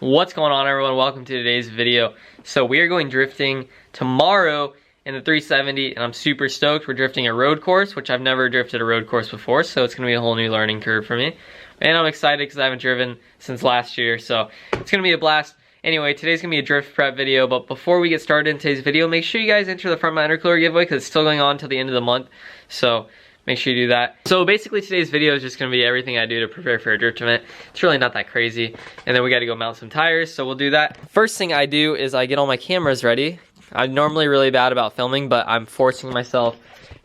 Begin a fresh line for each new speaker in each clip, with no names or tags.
What's going on, everyone? Welcome to today's video. So we are going drifting tomorrow in the 370 and I'm super stoked. We're drifting a road course, which I've never drifted a road course before, so it's gonna be a whole new learning curve for me. And I'm excited because I haven't driven since last year, so it's gonna be a blast. Anyway, today's gonna be a drift prep video, but before we get started in today's video, make sure you guys enter the front mount intercooler giveaway because it's still going on until the end of the month, so make sure you do that. So basically today's video is just gonna be everything I do to prepare for a drift event. It's really not that crazy. And then we gotta go mount some tires, so we'll do that. First thing I do is I get all my cameras ready. I'm normally really bad about filming, but I'm forcing myself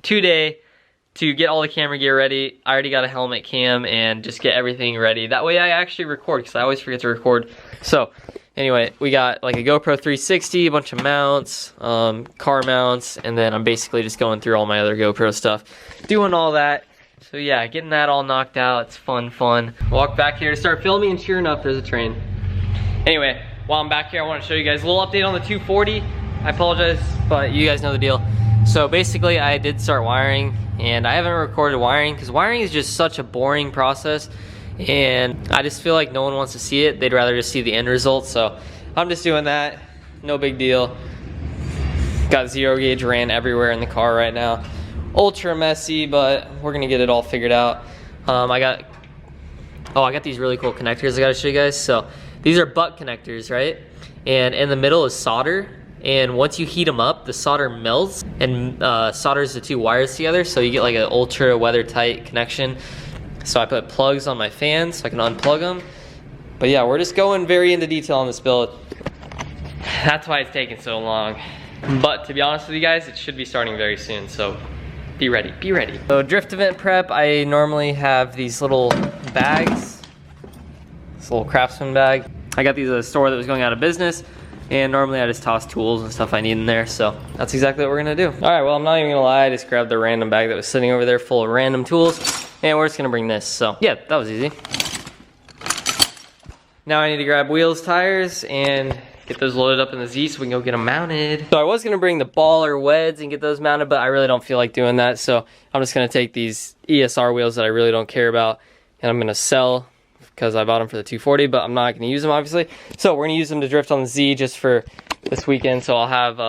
today to get all the camera gear ready. I already got a helmet cam and just get everything ready. That way I actually record, because I always forget to record. So anyway, we got like a GoPro 360, a bunch of mounts, car mounts, and then I'm basically just going through all my other GoPro stuff, doing all that. So yeah, getting that all knocked out. It's fun. Walk back here to start filming, and sure enough, there's a train. Anyway, while I'm back here, I want to show you guys a little update on the 240. I apologize, but you guys know the deal. So basically, I did start wiring, and I haven't recorded wiring because wiring is just such a boring process. And I just feel like no one wants to see it. They'd rather just see the end result. So I'm just doing that. No big deal. Got zero gauge ran everywhere in the car right now. Ultra messy, but we're gonna get it all figured out. I got these really cool connectors I gotta show you guys. So these are butt connectors, right? And in the middle is solder. And once you heat them up, the solder melts and solders the two wires together. So you get like an ultra weather tight connection. So I put plugs on my fans so I can unplug them. But yeah, we're just going very into detail on this build. That's why it's taking so long. But to be honest with you guys, it should be starting very soon, so be ready, be ready. So drift event prep, I normally have these little bags. This little Craftsman bag. I got these at a store that was going out of business, and normally I just toss tools and stuff I need in there, so that's exactly what we're gonna do. All right, well, I'm not even gonna lie, I just grabbed the random bag that was sitting over there full of random tools. And we're just gonna bring this, so yeah, that was easy. Now I need to grab wheels, tires, and get those loaded up in the Z so we can go get them mounted. So I was gonna bring the ball or weds and get those mounted, but I really don't feel like doing that, so I'm just gonna take these ESR wheels that I really don't care about, and I'm gonna sell, because I bought them for the 240, but I'm not gonna use them, obviously. So we're gonna use them to drift on the Z just for this weekend, so I'll have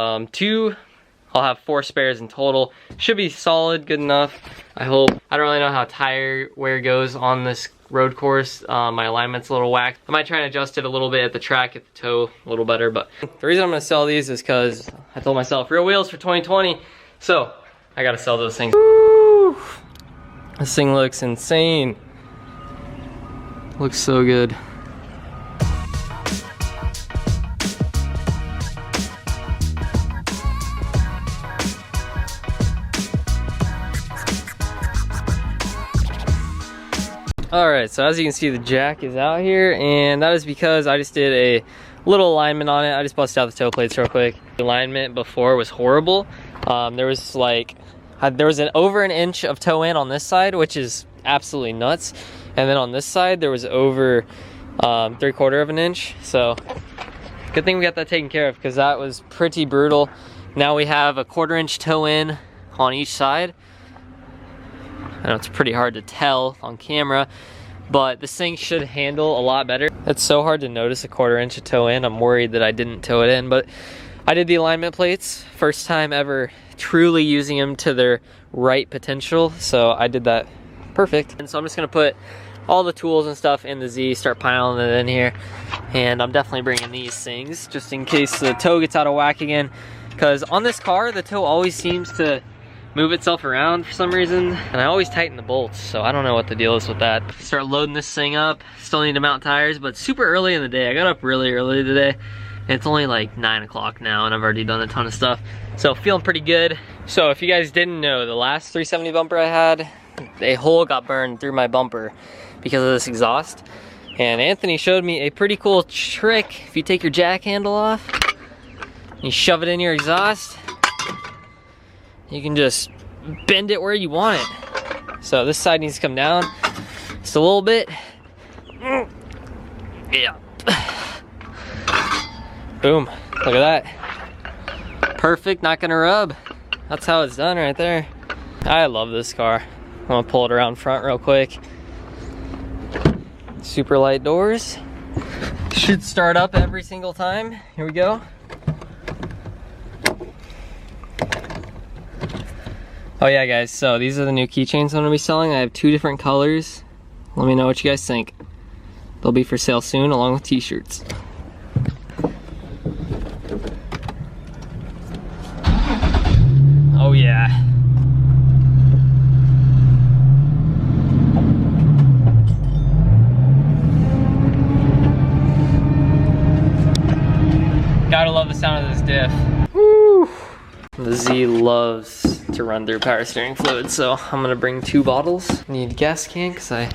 I'll have 4 spares in total. Should be solid, good enough, I hope. I don't really know how tire wear goes on this road course. My alignment's a little whacked. I might try and adjust it a little bit at the track, get the toe a little better, but the reason I'm gonna sell these is because I told myself real wheels for 2020, so I gotta sell those things. Woo! This thing looks insane. Looks so good. Alright, so as you can see, the jack is out here, and that is because I just did a little alignment on it. I just busted out the toe plates real quick. The alignment before was horrible. There was over an inch of toe in on this side, which is absolutely nuts. And then on this side, there was over 3/4 of an inch. So good thing we got that taken care of, because that was pretty brutal. Now we have a 1/4 inch toe in on each side. I know it's pretty hard to tell on camera, but this thing should handle a lot better. It's so hard to notice a 1/4 inch of toe in. I'm worried that I didn't toe it in, but I did the alignment plates. First time ever truly using them to their right potential, so I did that perfect. And so I'm just gonna put all the tools and stuff in the Z, start piling it in here, and I'm definitely bringing these things just in case the toe gets out of whack again, because on this car, the toe always seems to move itself around for some reason, and I always tighten the bolts, so I don't know what the deal is with that. Start loading this thing up. Still need to mount tires, but super early in the day. I got up really early today, and it's only like 9 o'clock now, and I've already done a ton of stuff, so feeling pretty good. So if you guys didn't know, the last 370 bumper I had, a hole got burned through my bumper because of this exhaust, and Anthony showed me a pretty cool trick. If you take your jack handle off, you shove it in your exhaust, you can just bend it where you want it. So this side needs to come down just a little bit. Yeah. Boom, look at that. Perfect, not gonna rub. That's how it's done right there. I love this car. I'm gonna pull it around front real quick. Super light doors. Should start up every single time. Here we go. Oh yeah guys, so these are the new keychains I'm gonna be selling. I have 2 different colors. Let me know what you guys think. They'll be for sale soon along with t-shirts. Oh yeah. Gotta love the sound of this diff. Woo. The Z loves to run through power steering fluid, so I'm gonna bring 2 bottles. Need a gas can because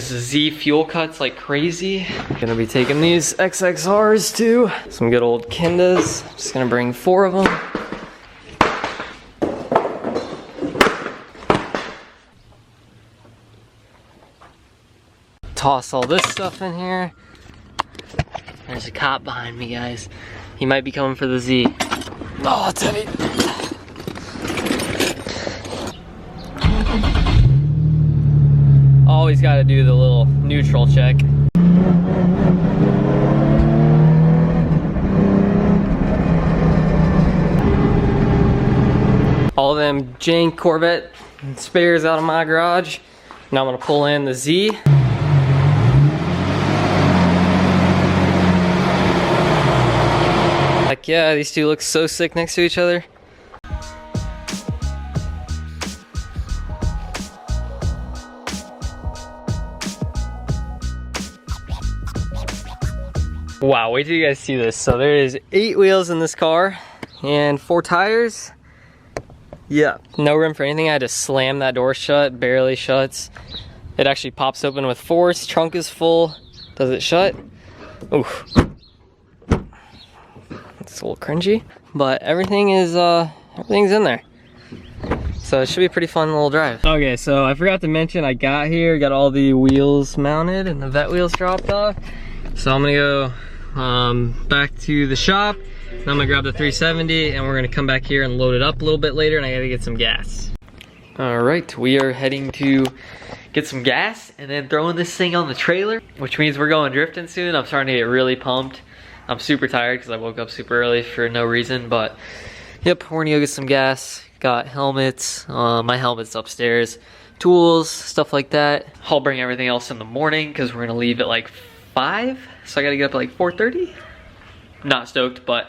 the Z fuel cuts like crazy. Gonna be taking these XXRs too. Some good old Kendas. Just gonna bring 4 of them. Toss all this stuff in here. There's a cop behind me, guys. He might be coming for the Z. Oh, it's heavy. Always gotta do the little neutral check. All them jank Corvette spares out of my garage. Now I'm gonna pull in the Z. Like, yeah, these 2 look so sick next to each other. Wow, wait till you guys see this. So there is 8 wheels in this car and 4 tires. Yeah, no room for anything. I had to slam that door shut, barely shuts. It actually pops open with force. Trunk is full. Does it shut? Oof. It's a little cringy, but everything's in there. So it should be a pretty fun little drive. Okay, so I forgot to mention I got here, got all the wheels mounted and the vet wheels dropped off. So I'm gonna go back to the shop, and I'm gonna grab the 370 and we're gonna come back here and load it up a little bit later, and I gotta get some gas. All right, we are heading to get some gas and then throwing this thing on the trailer, which means we're going drifting soon. I'm starting to get really pumped. I'm super tired because I woke up super early for no reason, but yep, we're gonna go get some gas. Got helmets, my helmet's upstairs, tools, stuff like that. I'll bring everything else in the morning because we're gonna leave at like 5, so I gotta get up at like 4:30. Not stoked, but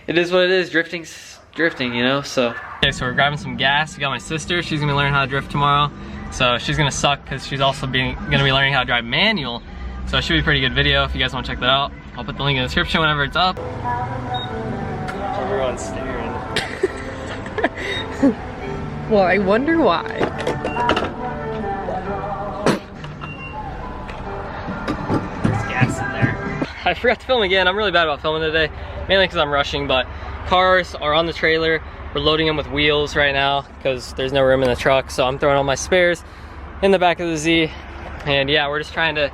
it is what it is. Drifting's drifting, you know, so. Okay, so we're grabbing some gas. We got my sister, she's gonna learn how to drift tomorrow. So she's gonna suck because she's also gonna be learning how to drive manual. So it should be a pretty good video if you guys wanna check that out. I'll put the link in the description whenever it's up. Everyone's staring.
Well, I wonder why.
There's gas in there. I forgot to film again. I'm really bad about filming today, mainly because I'm rushing, but cars are on the trailer. We're loading them with wheels right now because there's no room in the truck, so I'm throwing all my spares in the back of the Z. And yeah, we're just trying to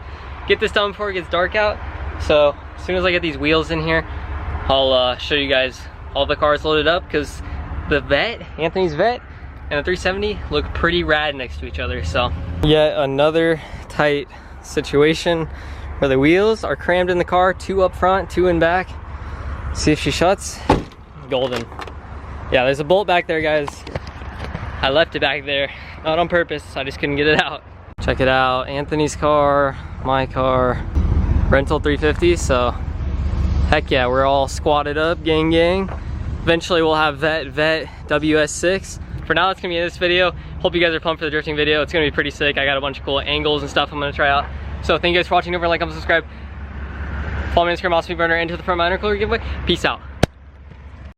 get this done before it gets dark out. So as soon as I get these wheels in here, I'll show you guys all the cars loaded up, because the vet, Anthony's vet, and the 370 look pretty rad next to each other. So yet another tight situation where the wheels are crammed in the car, 2 up front, 2 in back. See if she shuts. Golden. Yeah, there's a bolt back there, guys. I left it back there, not on purpose, I just couldn't get it out. Check it out, Anthony's car, my car, rental 350, so heck yeah, we're all squatted up, gang gang. Eventually we'll have vet WS6. For now, that's gonna be in this video. Hope you guys are pumped for the drifting video. It's gonna be pretty sick. I got a bunch of cool angles and stuff I'm gonna try out. So thank you guys for watching. Over, like, comment, subscribe. Follow me on Instagram, also burner, into the front minor color giveaway. Peace out.